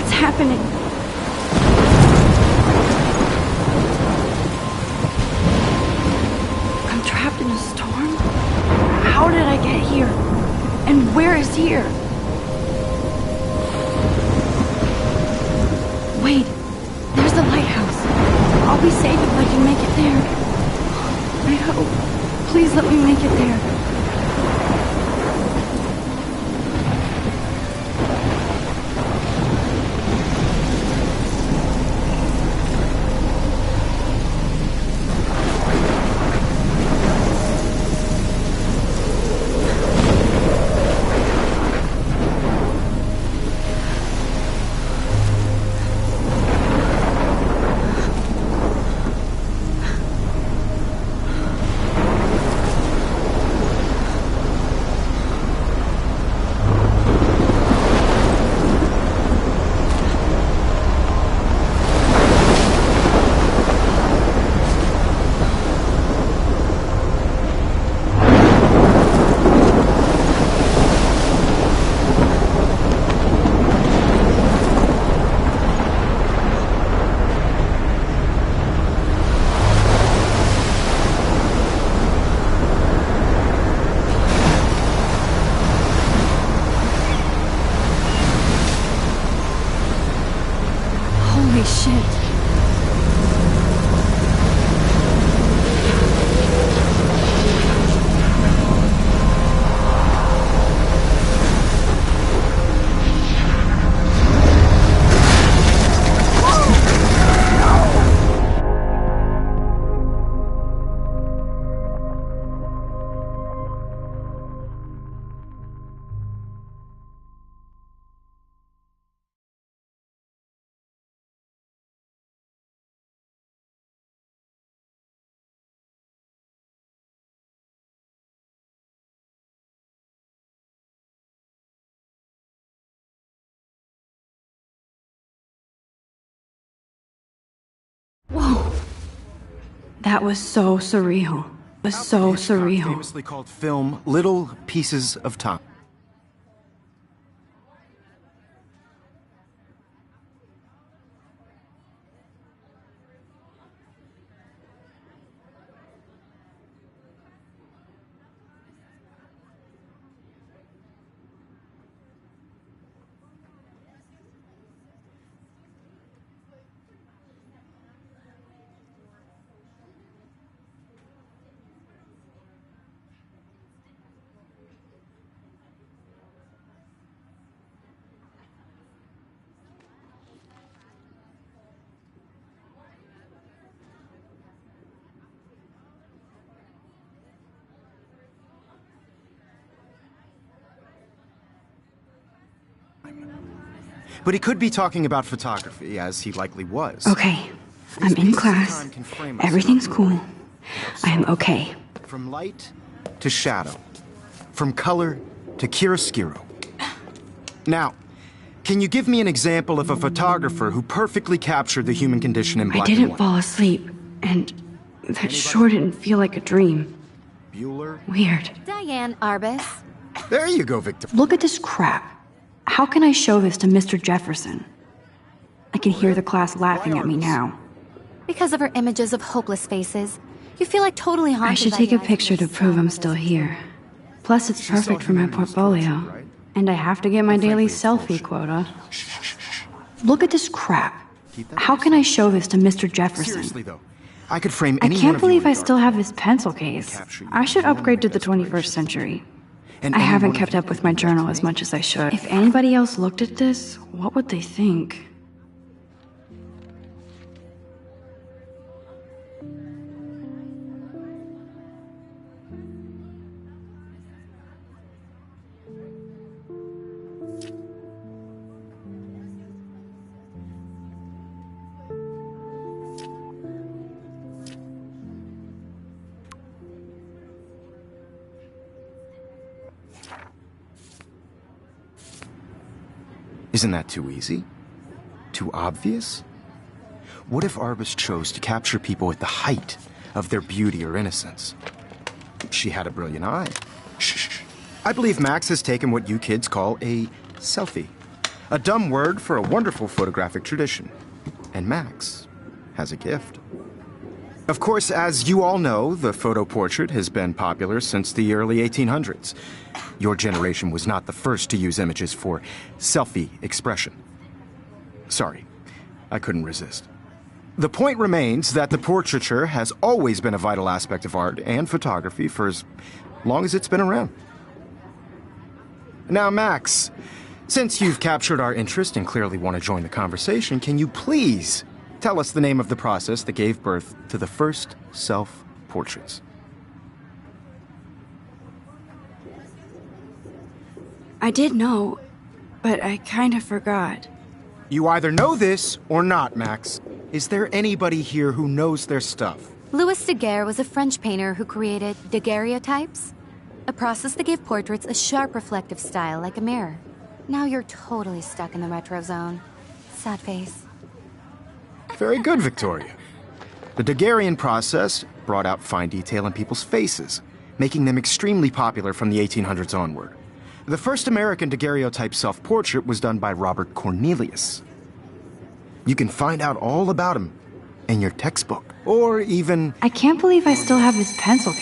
What's happening? I'm trapped in a storm? How did I get here? And where is here? Wait, there's the lighthouse. I'll be safe if I can make it there. I hope. Please let me make it there. Whoa. That was so surreal. It was so surreal. Famously called film Little Pieces of Time. But he could be talking about photography, as he likely was. Okay, I'm in class. Everything's cool. I am okay. From light to shadow. From color to chiaroscuro. Now, can you give me an example of a photographer who perfectly captured the human condition in black and I didn't white? fall asleep, and that sure didn't feel like a dream. Bueller? Weird. Diane Arbus. There you go, Victor. Look at this crap. How can I show this to Mr. Jefferson? I can hear the class laughing at me now. Because of her images of hopeless faces, you feel like totally haunted. I should by take the a picture to prove I'm still here. Plus, it's perfect for my portfolio. And I have to get my daily selfie quota. Look at this crap. How can I show this to Mr. Jefferson? Seriously, though, I could frame I any can't one of you believe in I still dark. have this pencil case. I should upgrade to the 21st century. I haven't kept up with my journal as much as I should. If anybody else looked at this, what would they think? Isn't that too easy? Too obvious? What if Arbus chose to capture people at the height of their beauty or innocence? She had a brilliant eye. Shh. I believe Max has taken what you kids call a selfie. A dumb word for a wonderful photographic tradition. And Max has a gift. Of course, as you all know, the photo portrait has been popular since the early 1800s. Your generation was not the first to use images for selfie expression. Sorry, I couldn't resist. The point remains that the portraiture has always been a vital aspect of art and photography for as long as it's been around. Now, Max, since you've captured our interest and clearly want to join the conversation, can you please tell us the name of the process that gave birth to the first self-portraits? I did know, but I kind of forgot. You either know this or not, Max. Is there anybody here who knows their stuff? Louis Daguerre was a French painter who created daguerreotypes, a process that gave portraits a sharp reflective style like a mirror. Now you're totally stuck in the retro zone. Sad face. Very good, Victoria. The Daguerrean process brought out fine detail in people's faces, making them extremely popular from the 1800s onward. The first American daguerreotype self-portrait was done by Robert Cornelius. You can find out all about him in your textbook, or even... I can't believe I still have this pencil.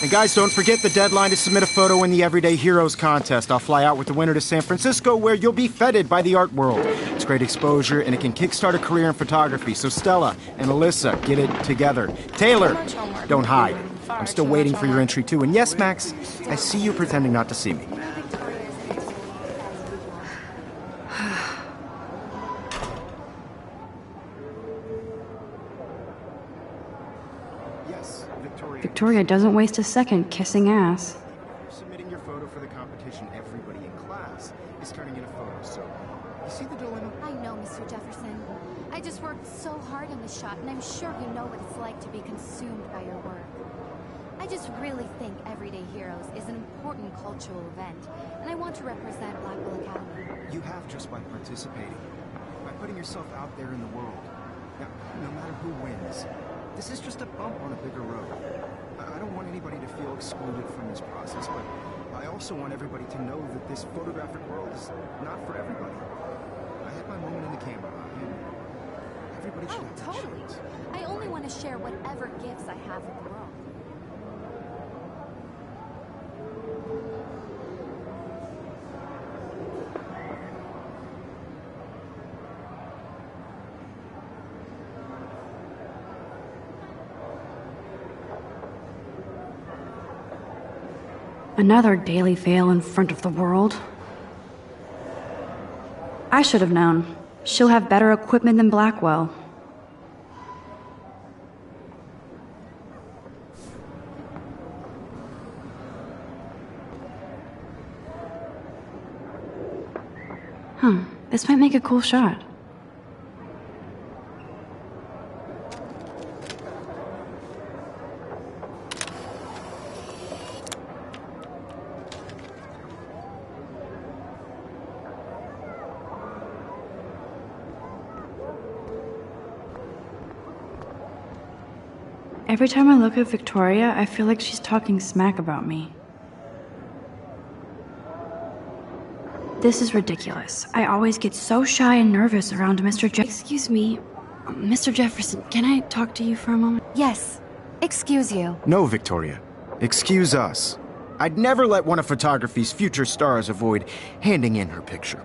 And guys, don't forget the deadline to submit a photo in the Everyday Heroes contest. I'll fly out with the winner to San Francisco, where you'll be feted by the art world. It's great exposure, and it can kickstart a career in photography. So Stella and Alyssa, get it together. Taylor, don't hide. I'm still waiting for your entry, too. And yes, Max, I see you pretending not to see me. Yes, Victoria. Victoria doesn't waste a second kissing ass. Submitting your photo for the competition, everybody in class is turning in a photo, so you see the dilemma? I know, Mr. Jefferson. I just worked so hard on this shot, and I'm sure you know what it's like to be consumed by your work. I just really think Everyday Heroes is an important cultural event, and I want to represent Blackwell Academy. You have just by participating, by putting yourself out there in the world. Now, no matter who wins, this is just a bump on a bigger road. I don't want anybody to feel excluded from this process, but I also want everybody to know that this photographic world is not for everybody. I had my moment in the camera, and everybody should have that Totally. chance. I only want to share whatever gifts I have with the world. Another daily fail in front of the world. I should have known. She'll have better equipment than Blackwell. This might make a cool shot. Every time I look at Victoria, I feel like she's talking smack about me. This is ridiculous. I always get so shy and nervous around Mr. Excuse me, Mr. Jefferson, can I talk to you for a moment? Yes. Excuse you. No, Victoria. Excuse us. I'd never let one of photography's future stars avoid handing in her picture.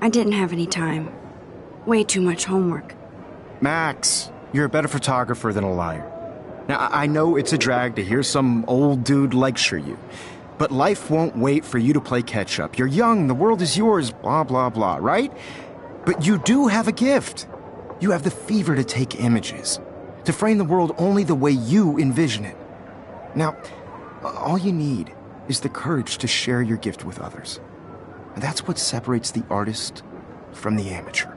I didn't have any time. Way too much homework. Max, you're a better photographer than a liar. Now, I know it's a drag to hear some old dude lecture you, but life won't wait for you to play catch-up. You're young, the world is yours, blah, blah, blah, right? But you do have a gift. You have the fever to take images, to frame the world only the way you envision it. Now, all you need is the courage to share your gift with others. And that's what separates the artist from the amateur.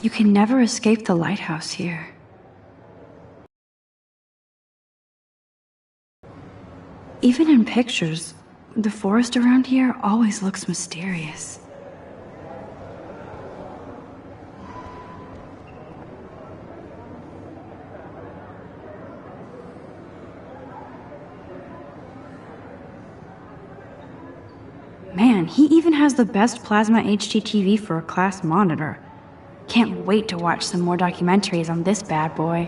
You can never escape the lighthouse here. Even in pictures, the forest around here always looks mysterious. Man, he even has the best plasma HDTV for a class monitor. Can't wait to watch some more documentaries on this bad boy.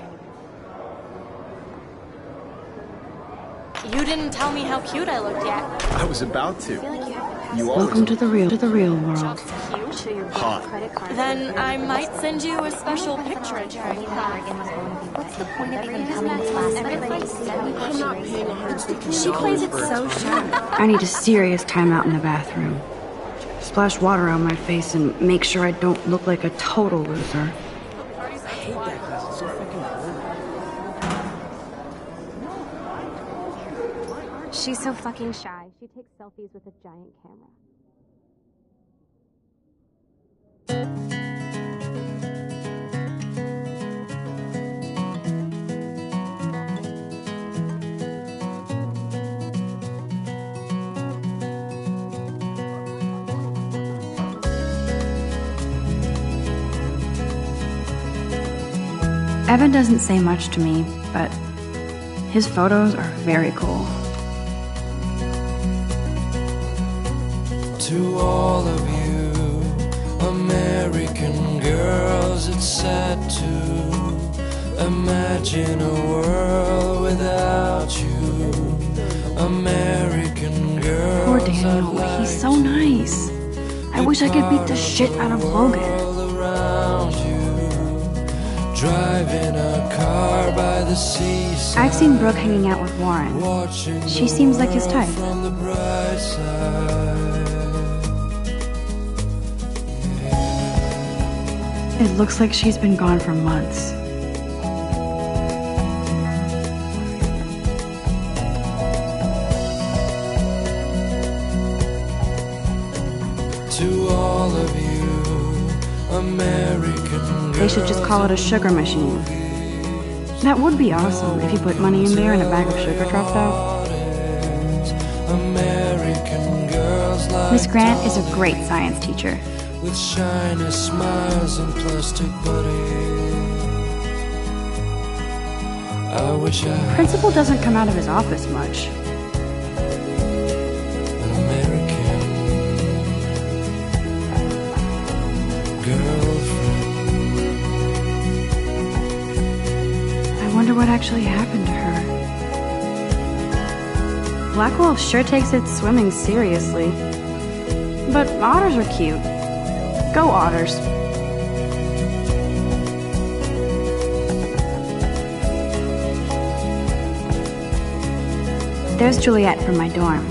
You didn't tell me how cute I looked yet. I was about to. You Welcome to the real world. Hot. Then I might send you a special picture in trying What's the point of even coming to class? I'm not paying $150 She plays it so sharp. I need a serious timeout in the bathroom. Splash water on my face and make sure I don't look like a total loser. I hate that class. It's so fucking boring. She's so fucking shy. She takes selfies with a giant camera. Evan doesn't say much to me, but his photos are very cool. To all of you American girls, it's sad to imagine a world without you. American girls, Poor Daniel, he's so nice. I wish I could beat the shit out of Logan. around you, driving a car by the seaside. I've seen Brooke hanging out with Warren. Watching She seems like his type. from the bright side. It looks like she's been gone for months. To all of you American They should just call it a sugar machine. That would be awesome if you put money in there and a bag of sugar dropped out. American girls like Miss Grant is a great science teacher. with shiny smiles and plastic buddies. I wish I had Principal doesn't come out of his office much. an American girlfriend. I wonder what actually happened to her. Blackwell sure takes its swimming seriously. But otters are cute. Go otters. There's Juliet from my dorm.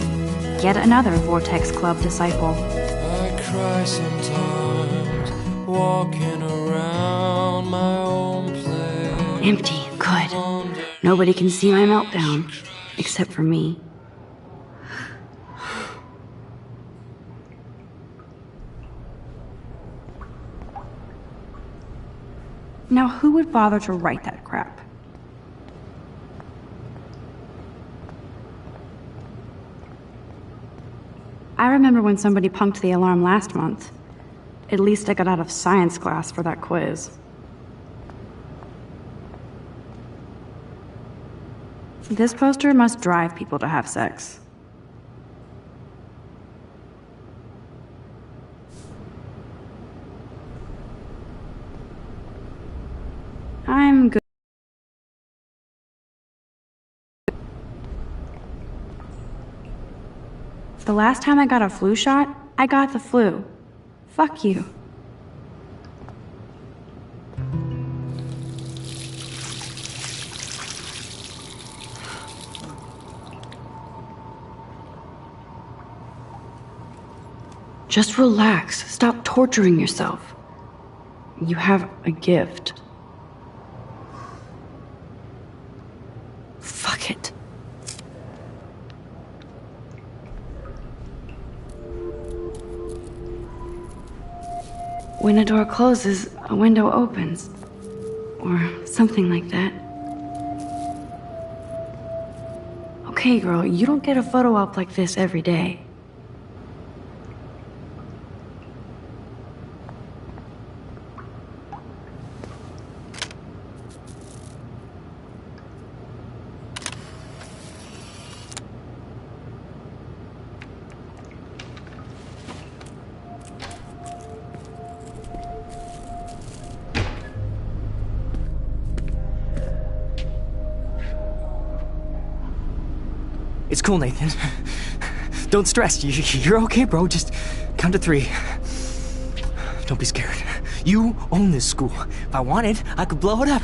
Yet another Vortex Club disciple. I cry sometimes walking around my own place. Empty. Good. Nobody can see my meltdown. Except for me. Now, who would bother to write that crap? I remember when somebody punked the alarm last month. At least I got out of science class for that quiz. This poster must drive people to have sex. I'm good. The last time I got a flu shot, I got the flu. Fuck you. Just relax. Stop torturing yourself. You have a gift. Fuck it. When a door closes, a window opens. Or something like that. Okay, girl, you don't get a photo op like this every day. It's cool, Nathan. Don't stress. You're okay, bro. Just count to 3. Don't be scared. You own this school. If I wanted, I could blow it up.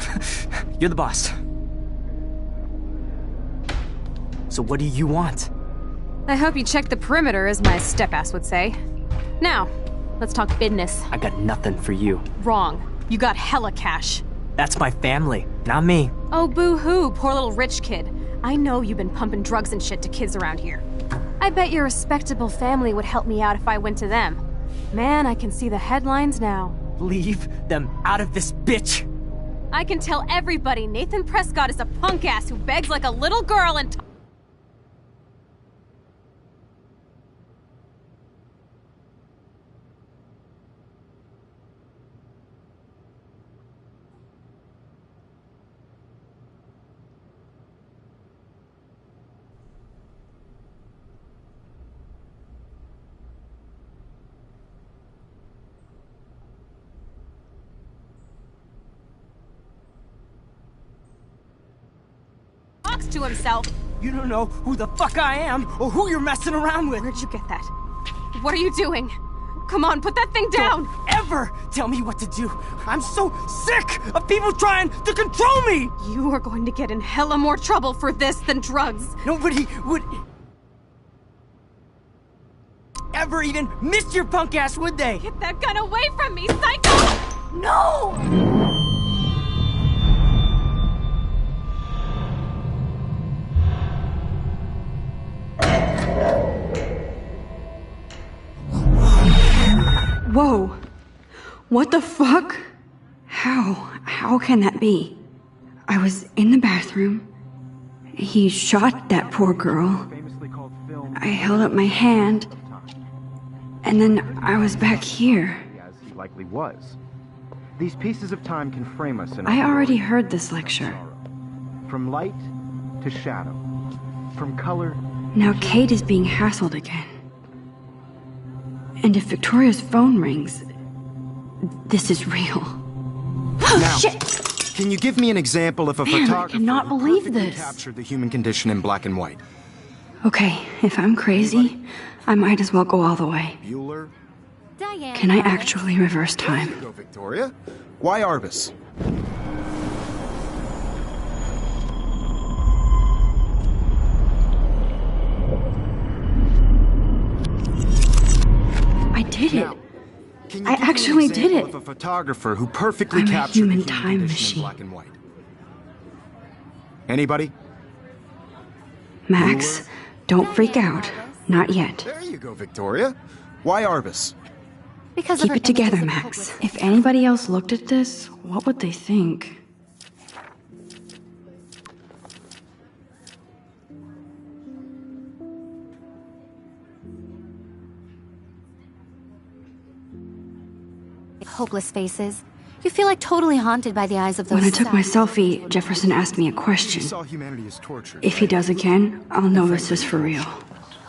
You're the boss. So what do you want? I hope you checked the perimeter, as my step-ass would say. Now, let's talk business. I got nothing for you. Wrong. You got hella cash. That's my family, not me. Oh, boo-hoo, poor little rich kid. I know you've been pumping drugs and shit to kids around here. I bet your respectable family would help me out if I went to them. Man, I can see the headlines now. Leave them out of this bitch! I can tell everybody Nathan Prescott is a punk-ass who begs like a little girl and to himself. You don't know who the fuck I am or who you're messing around with. Where'd you get that? What are you doing? Come on, put that thing down! Don't ever tell me what to do. I'm so sick of people trying to control me! You are going to get in hella more trouble for this than drugs. Nobody would ever even miss your punk ass, would they? Get that gun away from me, psycho! No! Whoa. What the fuck? How can that be? I was in the bathroom. He shot that poor girl. I held up my hand. And then I was back here. As he likely was. These pieces of time can frame us in I already heard this lecture. From light to shadow. From color. Now Kate is being hassled again. And if Victoria's phone rings, this is real. Now, Shit! can you give me an example of a Man, I photographer cannot who believe perfectly this. captured the human condition in black and white? Okay, if I'm crazy, I might as well go all the way. Bueller? Diane. Can I actually reverse time? There you go, Victoria. Why Arbus? I did it. Now, can you I give me an actually did example it. of a photographer who perfectly I'm a captured human the human time condition in machine. black and white? Anybody? Max, don't freak out. Not yet. There you go, Victoria. Why Arbus? Because of Keep her it together, images of Max. hopeless- If anybody else looked at this, what would they think? hopeless faces. You feel like totally haunted by the eyes of those When I took my sad- selfie, Jefferson asked me a question. He saw humanity as tortured. If he does again, I'll know this is for real.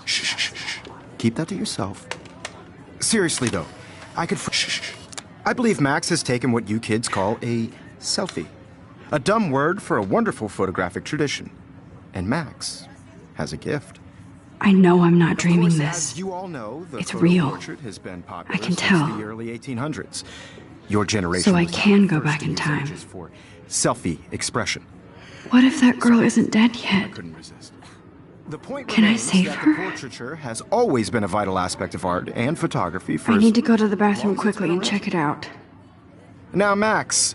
Shh, shh, shh, shh. Keep that to yourself. Seriously, though, I could... I believe Max has taken what you kids call a selfie. A dumb word for a wonderful photographic tradition. And Max has a gift. I know I'm not Of dreaming course, this. as you all know, the It's photo real. portrait has been popular I can since tell. the early 1800s. Your generation So I was not can the go first back to in use time. images for selfie expression. What if that girl isn't dead yet? Couldn't resist. The point Can I remains save that her? the portraiture has always been a vital aspect of art and photography for I as need to go to the bathroom long as it's quickly been and check it out. Now, Max,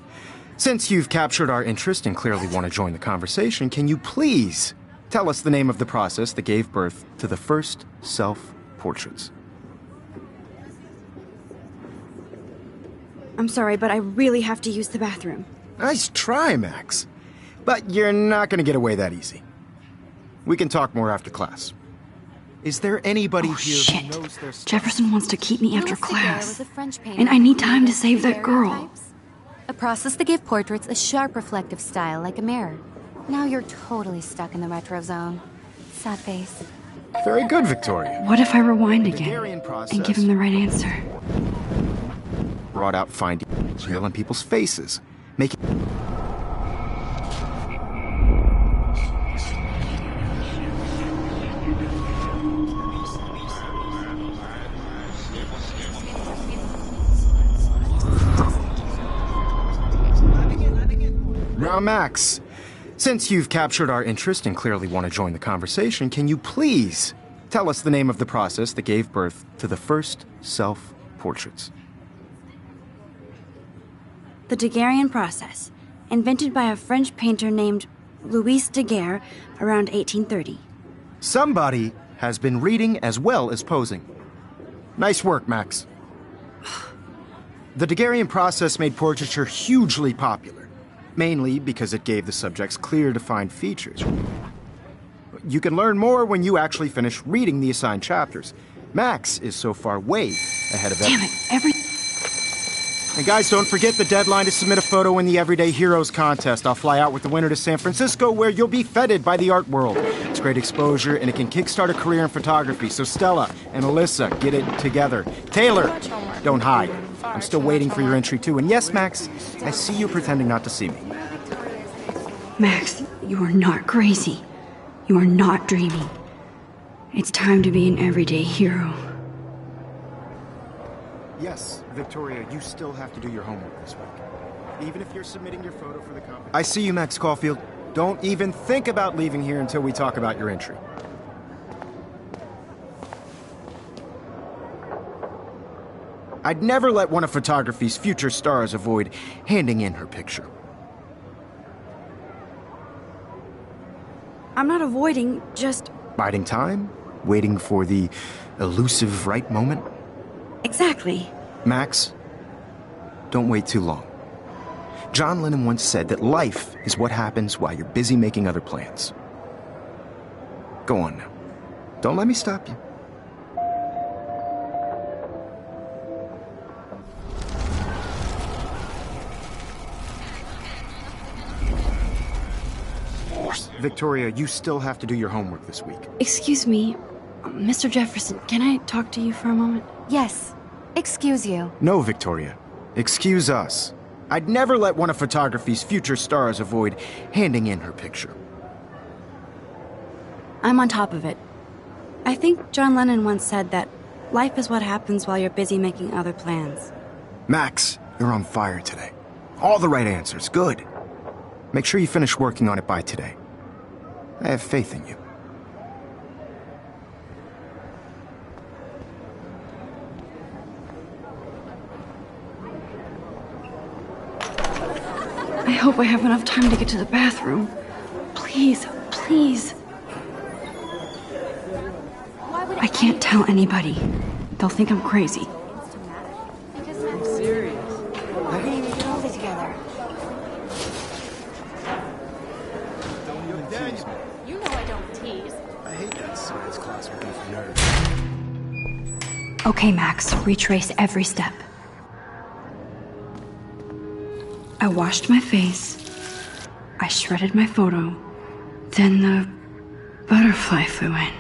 since you've captured our interest and clearly want to join the conversation, can you please tell us the name of the process that gave birth to the first self-portraits? I'm sorry, but I really have to use the bathroom. Nice try, Max. But you're not going to get away that easy. We can talk more after class. Is there anybody Oh, here shit. who knows their stuff? Jefferson wants to keep me after Louis Daguerre class. was a French painter And I need who time to created save that girl. stereotypes. A process that gave portraits a sharp reflective style like a mirror. Now you're totally stuck in the retro zone. Sad face. Very good, Victoria. What if I rewind The again Daguerrean process and give him the right answer? brought out fine detail in people's faces, making... Now, Max, since you've captured our interest and clearly want to join the conversation, can you please tell us the name of the process that gave birth to the first self-portraits? The Daguerrean process, invented by a French painter named Louis Daguerre around 1830. Somebody has been reading as well as posing. Nice work, Max. The Daguerrean process made portraiture hugely popular, mainly because it gave the subjects clear, defined features. You can learn more when you actually finish reading the assigned chapters. Max is so far way ahead of everyone. Damn it, And guys, don't forget the deadline to submit a photo in the Everyday Heroes contest. I'll fly out with the winner to San Francisco, where you'll be feted by the art world. It's great exposure, and it can kickstart a career in photography. So Stella and Alyssa, get it together. Taylor, don't hide. I'm still waiting for your entry, too. And yes, Max, I see you pretending not to see me. Max, you are not crazy. You are not dreaming. It's time to be an everyday hero. Yes, Victoria, you still have to do your homework this week. Even if you're submitting your photo for the competition. I see you, Max Caulfield. Don't even think about leaving here until we talk about your entry. I'd never let one of photography's future stars avoid handing in her picture. I'm not avoiding, just... Biding time? Waiting for the elusive right moment? Exactly. Max, don't wait too long. John Lennon once said that life is what happens while you're busy making other plans. Go on now. Don't let me stop you. Victoria, you still have to do your homework this week. Excuse me, Mr. Jefferson, can I talk to you for a moment? Yes. Excuse you. No, Victoria. Excuse us. I'd never let one of photography's future stars avoid handing in her picture. I'm on top of it. I think John Lennon once said that life is what happens while you're busy making other plans. Max, you're on fire today. All the right answers. Good. Make sure you finish working on it by today. I have faith in you. I hope I have enough time to get to the bathroom. Please, please. I can't tell anybody. They'll think I'm crazy. I'm serious. You know I don't tease. I hate that science class with these nerds. Okay, Max, retrace every step. I washed my face. I shredded my photo. Then the butterfly flew in.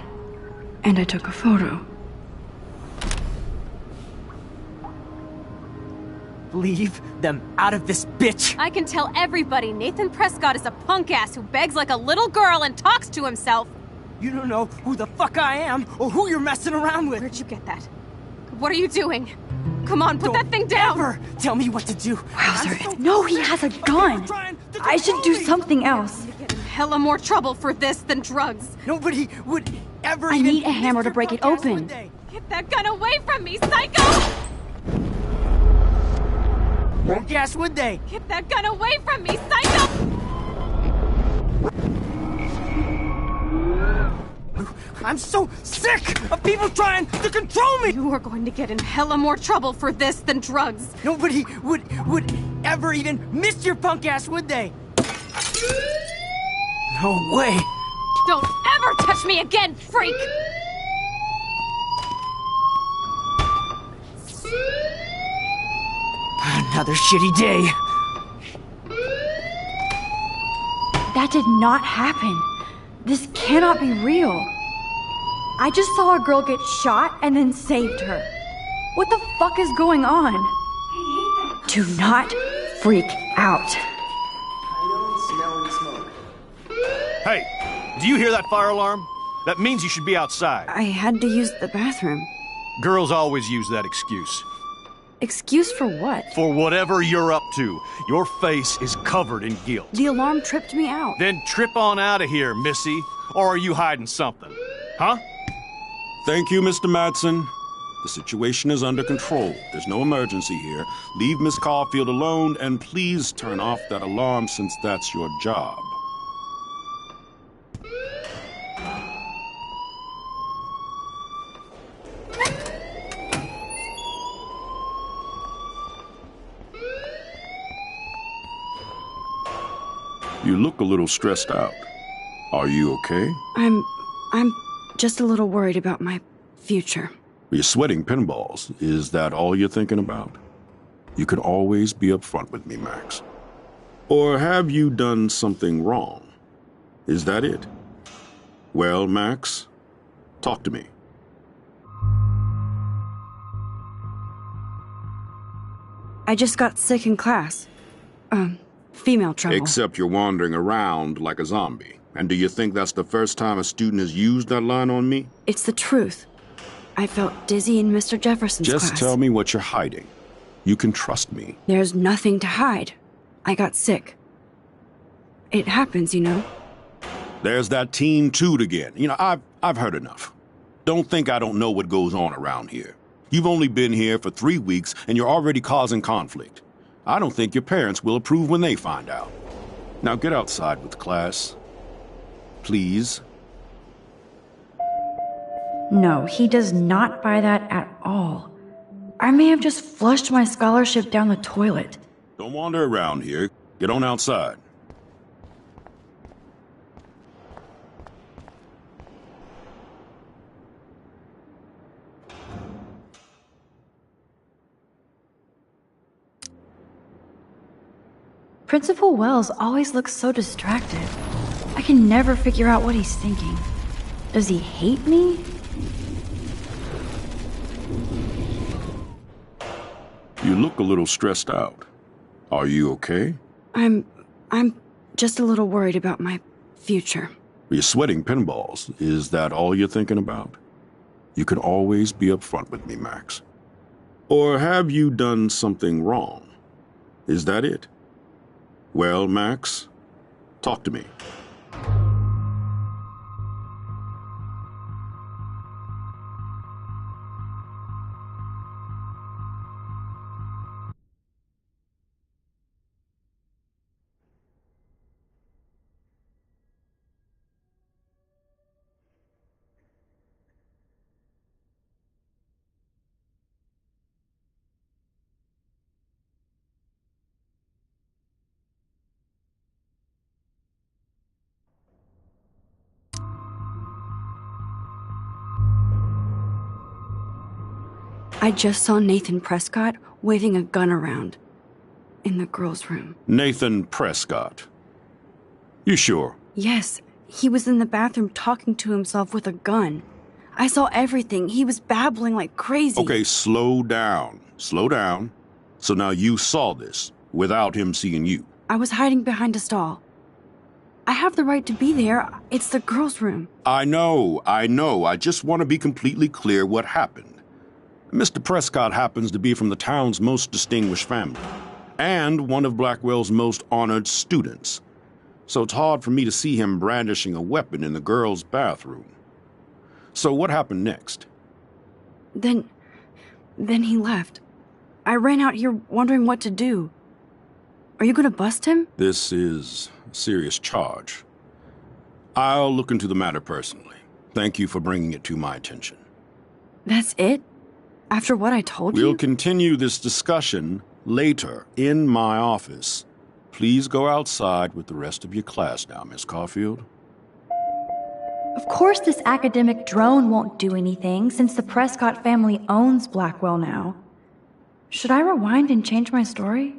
And I took a photo. Leave them out of this bitch! I can tell everybody Nathan Prescott is a punk ass who begs like a little girl and talks to himself. You don't know who the fuck I am or who you're messing around with. Where'd you get that? What are you doing? Come on, put Don't that thing down! ever tell me what to do. Wowzer. No, he has a gun. I should do something else. Get in hella more trouble for this than drugs. Nobody would ever I even need a hammer to break it podcast, open. would they? Get that gun away from me, psycho! Won't guess, would they? Get that gun away from me, psycho! I'm so sick of people trying to control me! You are going to get in hella more trouble for this than drugs. Nobody would ever even miss your punk ass, would they? No way! Don't ever touch me again, freak! Another shitty day. That did not happen. This cannot be real. I just saw a girl get shot and then saved her. What the fuck is going on? Do not freak out. Hey, do you hear that fire alarm? That means you should be outside. I had to use the bathroom. Girls always use that excuse. Excuse for what? For whatever you're up to. Your face is covered in guilt. The alarm tripped me out. Then trip on out of here, Missy. Or are you hiding something? Huh? Thank you, Mr. Madsen. The situation is under control. There's no emergency here. Leave Miss Caulfield alone, and please turn off that alarm since that's your job. You look a little stressed out. Are you okay? I'm just a little worried about my future. You're sweating pinballs. Is that all you're thinking about? You can always be upfront with me, Max. Or have you done something wrong? Is that it? Well, Max, talk to me. I just got sick in class. Female trouble. Except you're wandering around like a zombie. And do you think that's the first time a student has used that line on me? It's the truth. I felt dizzy in Mr. Jefferson's class. Just tell me what you're hiding. You can trust me. There's nothing to hide. I got sick. It happens, you know. There's that teen toot again. You know, I've heard enough. Don't think I don't know what goes on around here. You've only been here for 3 weeks, and you're already causing conflict. I don't think your parents will approve when they find out. Now get outside with class. Please. No, he does not buy that at all. I may have just flushed my scholarship down the toilet. Don't wander around here. Get on outside. Principal Wells always looks so distracted. I can never figure out what he's thinking. Does he hate me? You look a little stressed out. Are you okay? I'm just a little worried about my future. You're sweating pinballs. Is that all you're thinking about? You can always be upfront with me, Max. Or have you done something wrong? Is that it? Well, Max, talk to me. I just saw Nathan Prescott waving a gun around in the girls' room. Nathan Prescott. You sure? Yes, he was in the bathroom talking to himself with a gun. I saw everything. He was babbling like crazy. Okay, slow down. Slow down. So now you saw this without him seeing you. I was hiding behind a stall. I have the right to be there. It's the girls' room. I know. I just want to be completely clear what happened. Mr. Prescott happens to be from the town's most distinguished family, and one of Blackwell's most honored students. So it's hard for me to see him brandishing a weapon in the girls' bathroom. So what happened next? Then he left. I ran out here wondering what to do. Are you gonna bust him? This is a serious charge. I'll look into the matter personally. Thank you for bringing it to my attention. That's it? After what I told you? We'll continue this discussion later in my office. Please go outside with the rest of your class now, Miss Caulfield. Of course this academic drone won't do anything since the Prescott family owns Blackwell now. Should I rewind and change my story?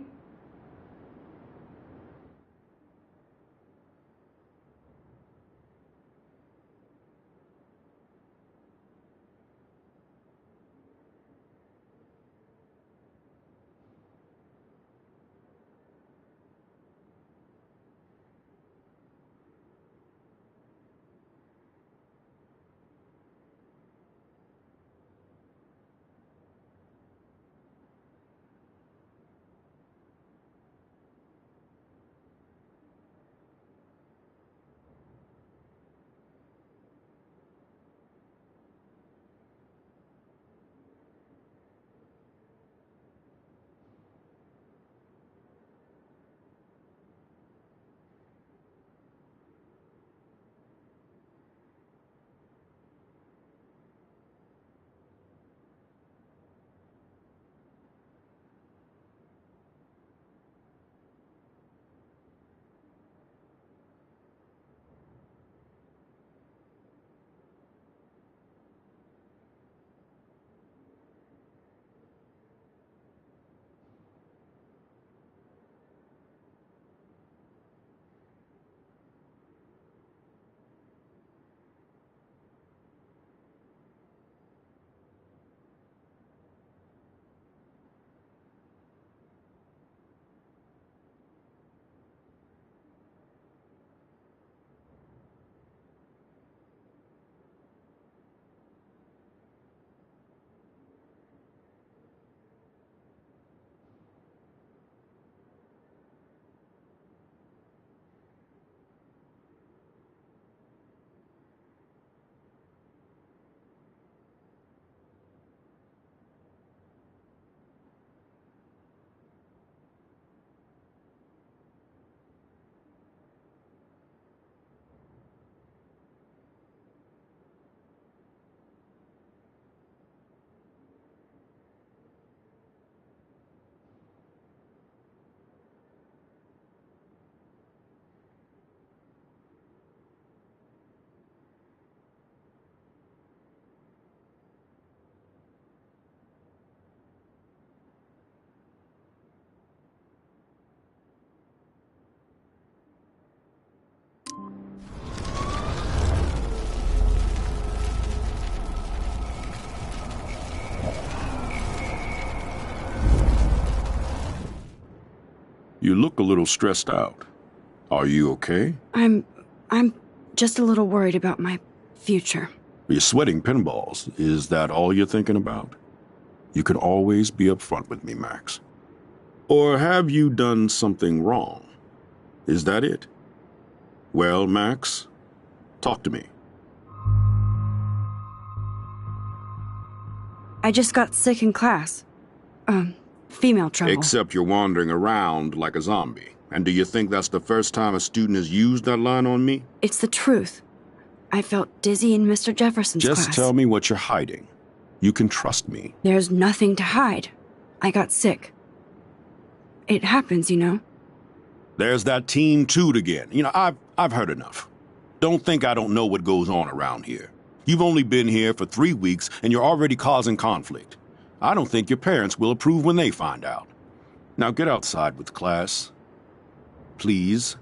You look a little stressed out. Are you okay? I'm just a little worried about my future. You're sweating pinballs. Is that all you're thinking about? You can always be upfront with me, Max. Or have you done something wrong? Is that it? Well, Max, talk to me. I just got sick in class. Female trouble. Except you're wandering around like a zombie. And do you think that's the first time a student has used that line on me? It's the truth. I felt dizzy in Mr. Jefferson's class. Just tell me what you're hiding. You can trust me. There's nothing to hide. I got sick. It happens, you know. There's that Team Toot again. You know, I've heard enough. Don't think I don't know what goes on around here. You've only been here for 3 weeks, and you're already causing conflict. I don't think your parents will approve when they find out. Now get outside with class. Please.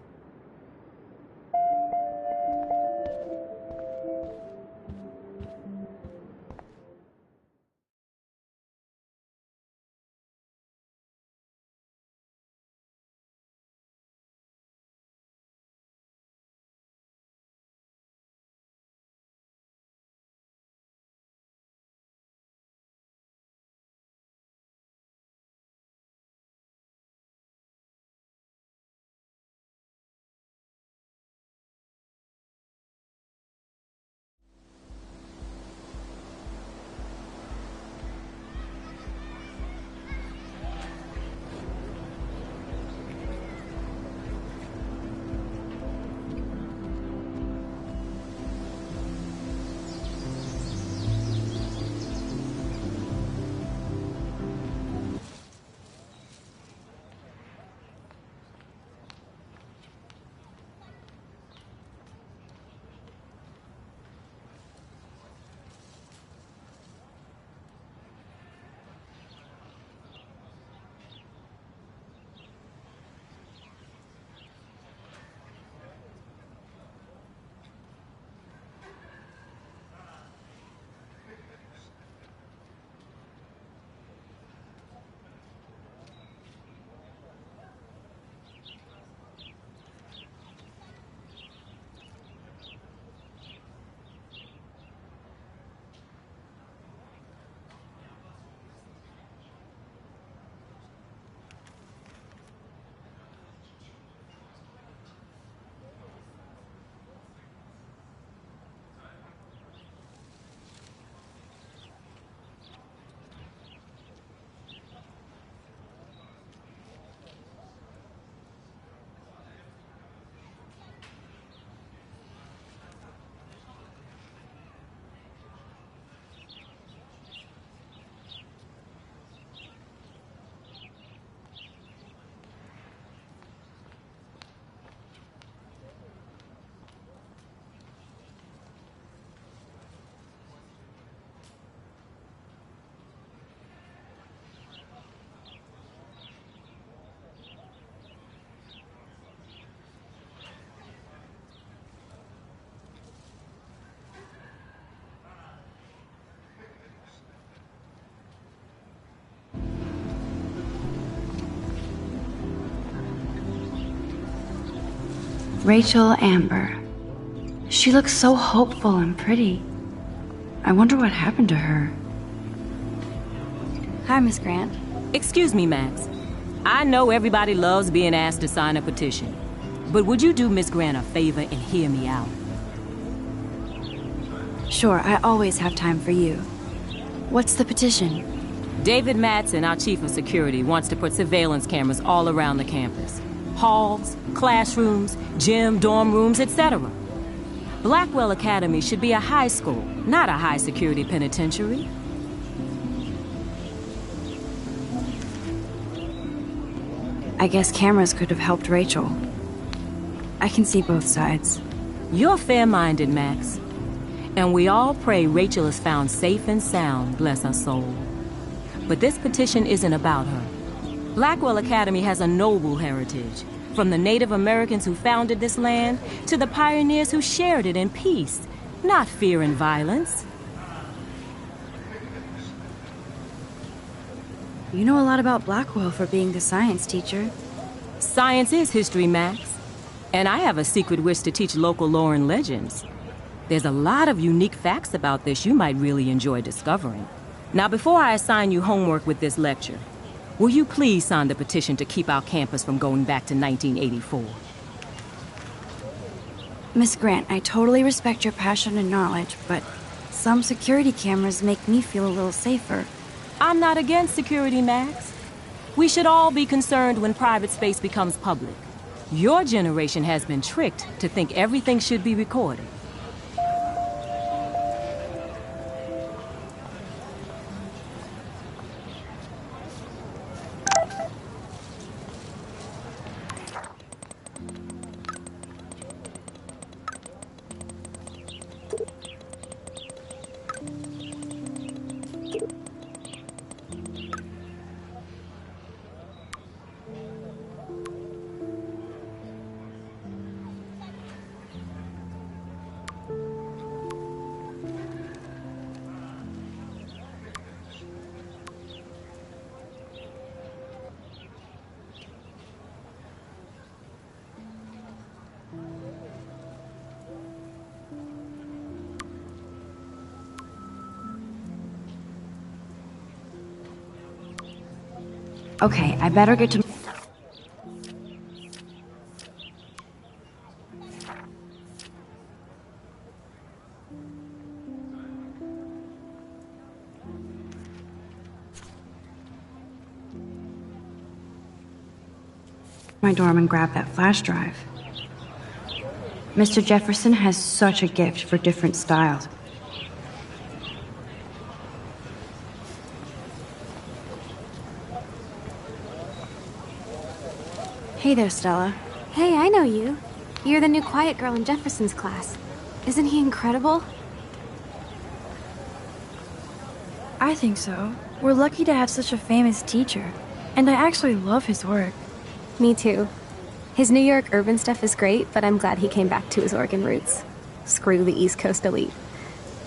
Rachel Amber. She looks so hopeful and pretty. I wonder what happened to her. Hi, Miss Grant. Excuse me, Max. I know everybody loves being asked to sign a petition, but would you do Miss Grant a favor and hear me out? Sure, I always have time for you. What's the petition? David Madsen, our chief of security, wants to put surveillance cameras all around the campus. Halls, classrooms, gym, dorm rooms, etc. Blackwell Academy should be a high school, not a high-security penitentiary. I guess cameras could have helped Rachel. I can see both sides. You're fair-minded, Max. And we all pray Rachel is found safe and sound, bless her soul. But this petition isn't about her. Blackwell Academy has a noble heritage, from the Native Americans who founded this land to the pioneers who shared it in peace, not fear and violence. You know a lot about Blackwell for being the science teacher. Science is history, Max. And I have a secret wish to teach local lore and legends. There's a lot of unique facts about this you might really enjoy discovering. Now, before I assign you homework with this lecture, will you please sign the petition to keep our campus from going back to 1984? Miss Grant, I totally respect your passion and knowledge, but some security cameras make me feel a little safer. I'm not against security, Max. We should all be concerned when private space becomes public. Your generation has been tricked to think everything should be recorded. Okay, I better get to... my dorm and grab that flash drive. Mr. Jefferson has such a gift for different styles. Hey there, Stella. Hey, I know you. You're the new quiet girl in Jefferson's class. Isn't he incredible? I think so. We're lucky to have such a famous teacher. And I actually love his work. Me too. His New York urban stuff is great, but I'm glad he came back to his Oregon roots. Screw the East Coast elite.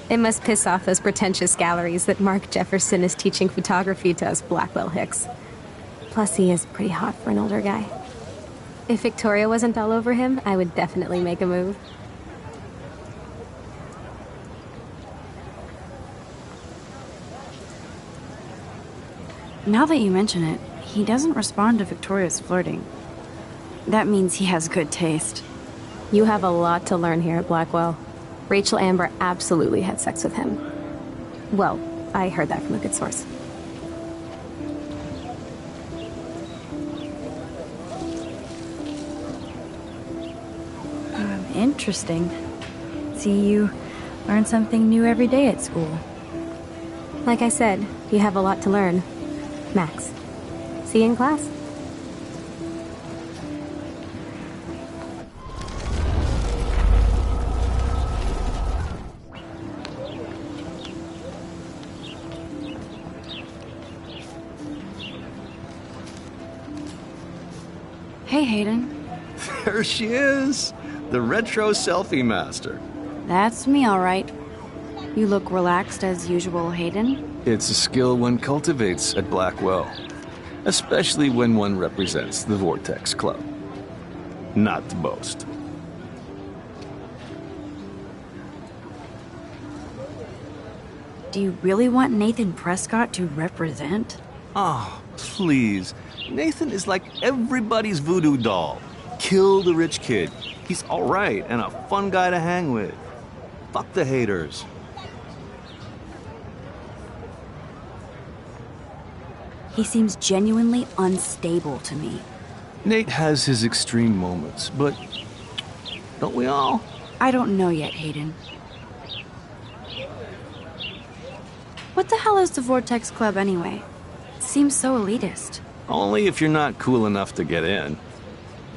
It must piss off those pretentious galleries that Mark Jefferson is teaching photography to us Blackwell hicks. Plus, he is pretty hot for an older guy. If Victoria wasn't all over him, I would definitely make a move. Now that you mention it, he doesn't respond to Victoria's flirting. That means he has good taste. You have a lot to learn here at Blackwell. Rachel Amber absolutely had sex with him. Well, I heard that from a good source. Interesting. See, you learn something new every day at school. Like I said, you have a lot to learn. Max, see you in class. Hey, Hayden. There she is! The retro selfie master. That's me, all right. You look relaxed as usual, Hayden. It's a skill one cultivates at Blackwell, especially when one represents the Vortex Club. Not to boast. Do you really want Nathan Prescott to represent? Oh, please. Nathan is like everybody's voodoo doll. Kill the rich kid. He's alright and a fun guy to hang with. Fuck the haters. He seems genuinely unstable to me. Nate has his extreme moments, but don't we all? I don't know yet, Hayden. What the hell is the Vortex Club anyway? It seems so elitist. Only if you're not cool enough to get in.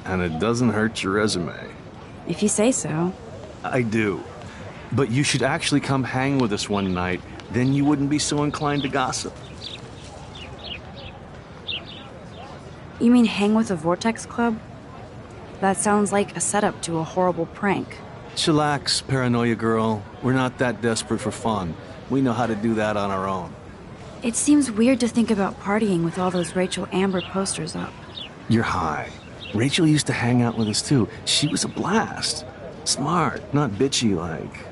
And it doesn't hurt your resume. If you say so. I do. But you should actually come hang with us one night, then you wouldn't be so inclined to gossip. You mean hang with the Vortex Club? That sounds like a setup to a horrible prank. Chillax, paranoia girl. We're not that desperate for fun. We know how to do that on our own. It seems weird to think about partying with all those Rachel Amber posters up. You're high. Rachel used to hang out with us too. She was a blast. Smart, not bitchy like,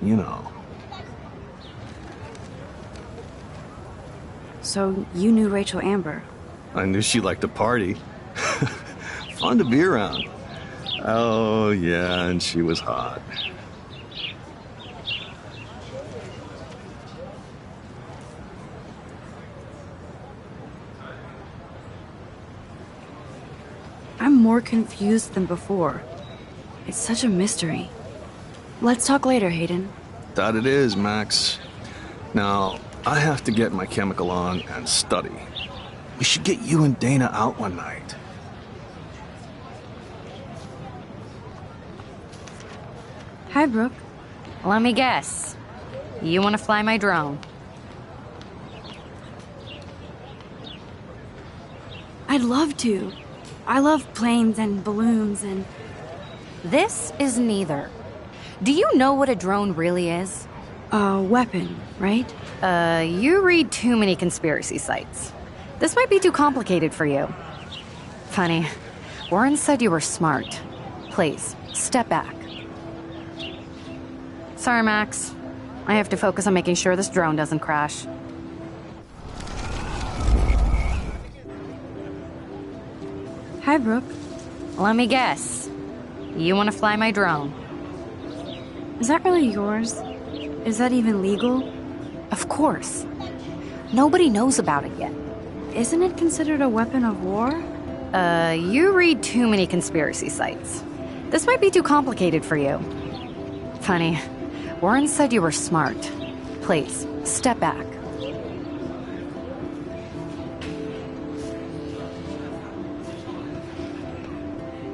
you know. So you knew Rachel Amber? I knew she liked to party. Fun to be around. Oh, yeah, and she was hot. I'm more confused than before. It's such a mystery. Let's talk later, Hayden. That it is, Max. Now, I have to get my chemical on and study. We should get you and Dana out one night. Hi, Brooke. Let me guess. You want to fly my drone? I'd love to. I love planes and balloons and... This is neither. Do you know what a drone really is? A weapon, right? You read too many conspiracy sites. This might be too complicated for you. Funny, Warren said you were smart. Please, step back. Sorry, Max. I have to focus on making sure this drone doesn't crash. Hi, Brooke. Let me guess. You want to fly my drone? Is that really yours? Is that even legal? Of course. Nobody knows about it yet. Isn't it considered a weapon of war? You read too many conspiracy sites. This might be too complicated for you. Funny, Warren said you were smart. Please, step back.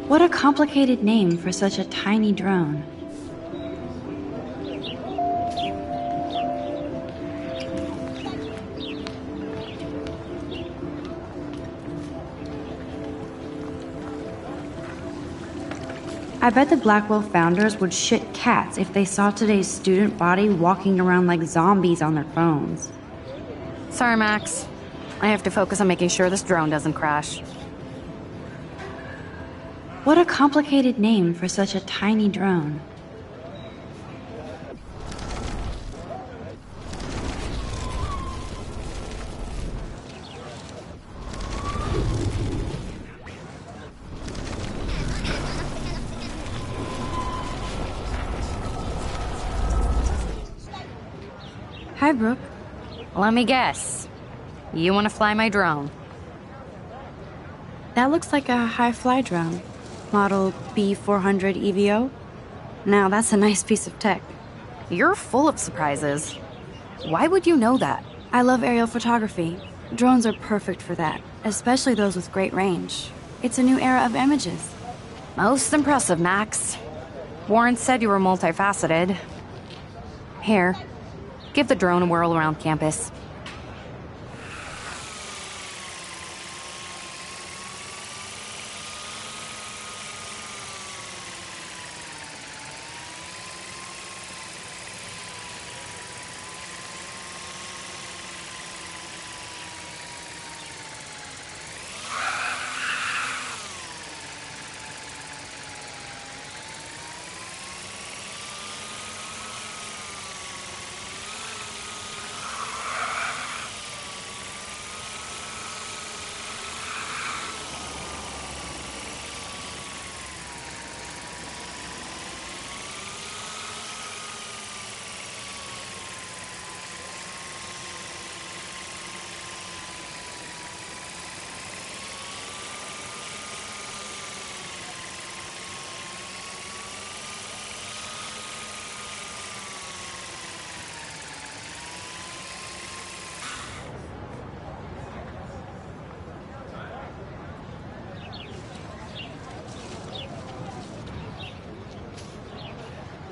What a complicated name for such a tiny drone. I bet the Blackwell founders would shit cats if they saw today's student body walking around like zombies on their phones. Sorry, Max. I have to focus on making sure this drone doesn't crash. What a complicated name for such a tiny drone. Hi, Brooke. Let me guess. You want to fly my drone? That looks like a high-fly drone. Model B400 EVO. Now that's a nice piece of tech. You're full of surprises. Why would you know that? I love aerial photography. Drones are perfect for that, especially those with great range. It's a new era of images. Most impressive, Max. Warren said you were multifaceted. Here, give the drone a whirl around campus.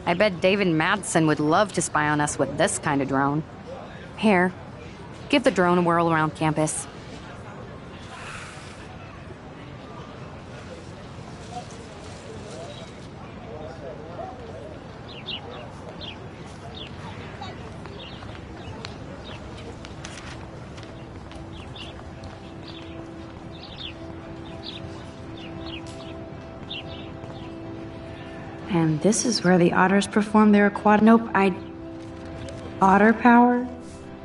I bet David Madsen would love to spy on us with this kind of drone. Here, give the drone a whirl around campus. And this is where the otters perform their aquatic... Nope, Otter power?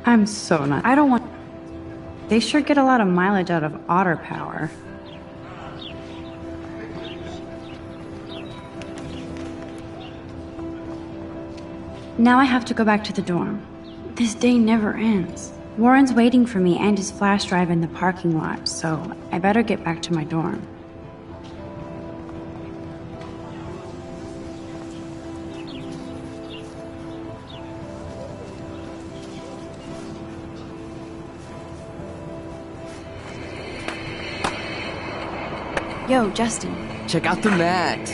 I'm so not... I don't want... They sure get a lot of mileage out of otter power. Now I have to go back to the dorm. This day never ends. Warren's waiting for me and his flash drive in the parking lot, so I better get back to my dorm. Yo, Justin. Check out the Max.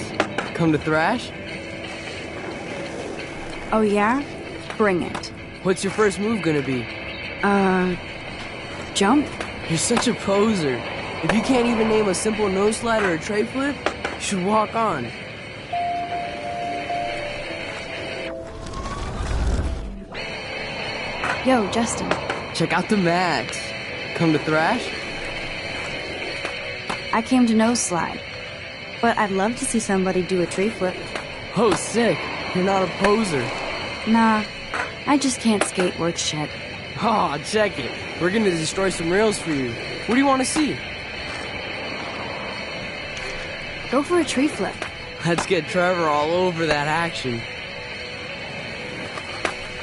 Come to thrash? Oh yeah? Bring it. What's your first move gonna be? Jump? You're such a poser. If you can't even name a simple nose slide or a tray flip, you should walk on. Yo, Justin. Check out the Max. Come to thrash? I came to nose slide, but I'd love to see somebody do a tree flip. Oh, sick. You're not a poser. Nah, I just can't skate worth shit. Aw, check it. We're gonna destroy some rails for you. What do you want to see? Go for a tree flip. Let's get Trevor all over that action.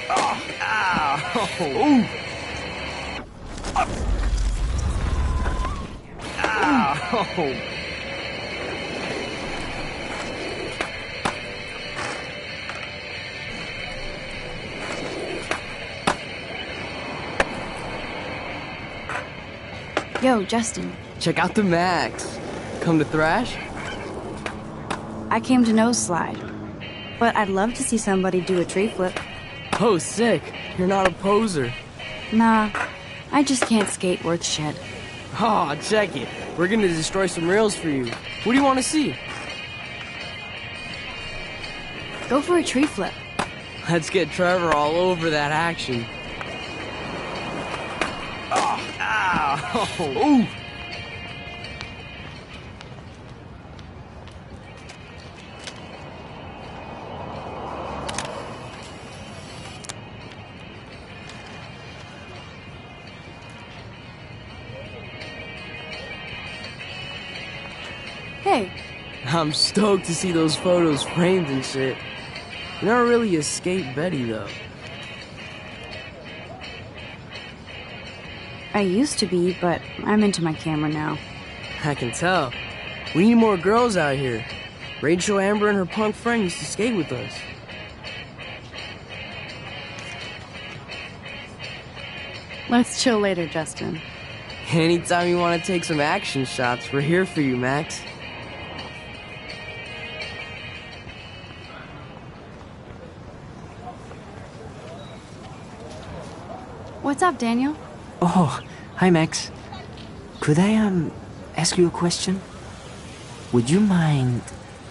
Oh, ow! Ooh! Ow! Yo, Justin. Check out the Max. Come to thrash? I came to nose slide, but I'd love to see somebody do a tree flip. Oh, sick. You're not a poser. Nah, I just can't skate worth shit. Aw, check it. We're gonna destroy some rails for you. What do you want to see? Go for a tree flip. Let's get Trevor all over that action. Oh, ow! Ooh! Hey. I'm stoked to see those photos framed and shit. You're not really a skate Betty, though. I used to be, but I'm into my camera now. I can tell. We need more girls out here. Rachel, Amber, and her punk friend used to skate with us. Let's chill later, Justin. Anytime you want to take some action shots, we're here for you, Max. What's up, Daniel? Oh, hi, Max. Could I, ask you a question? Would you mind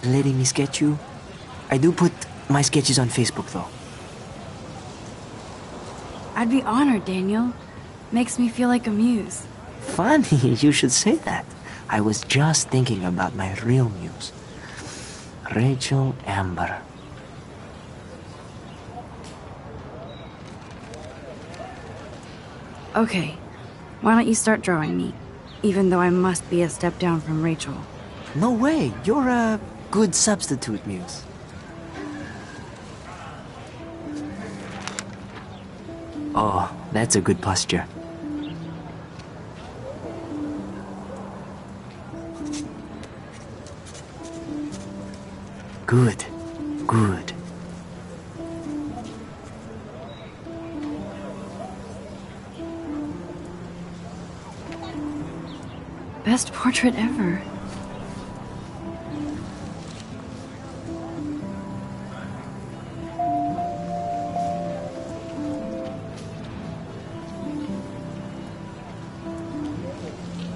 letting me sketch you? I do put my sketches on Facebook, though. I'd be honored, Daniel. Makes me feel like a muse. Funny, you should say that. I was just thinking about my real muse. Rachel Amber. Okay, why don't you start drawing me? Even though I must be a step down from Rachel. No way, you're a good substitute muse. Oh, that's a good posture. Good, good. Best portrait ever.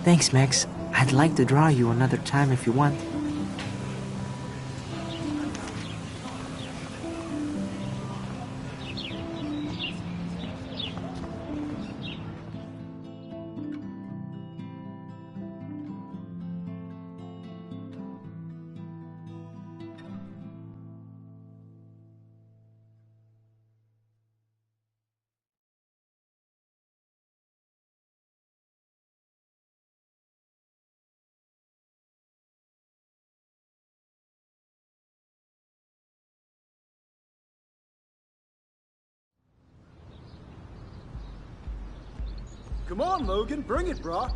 Thanks, Max. I'd like to draw you another time if you want. Come on, Logan, bring it, brah.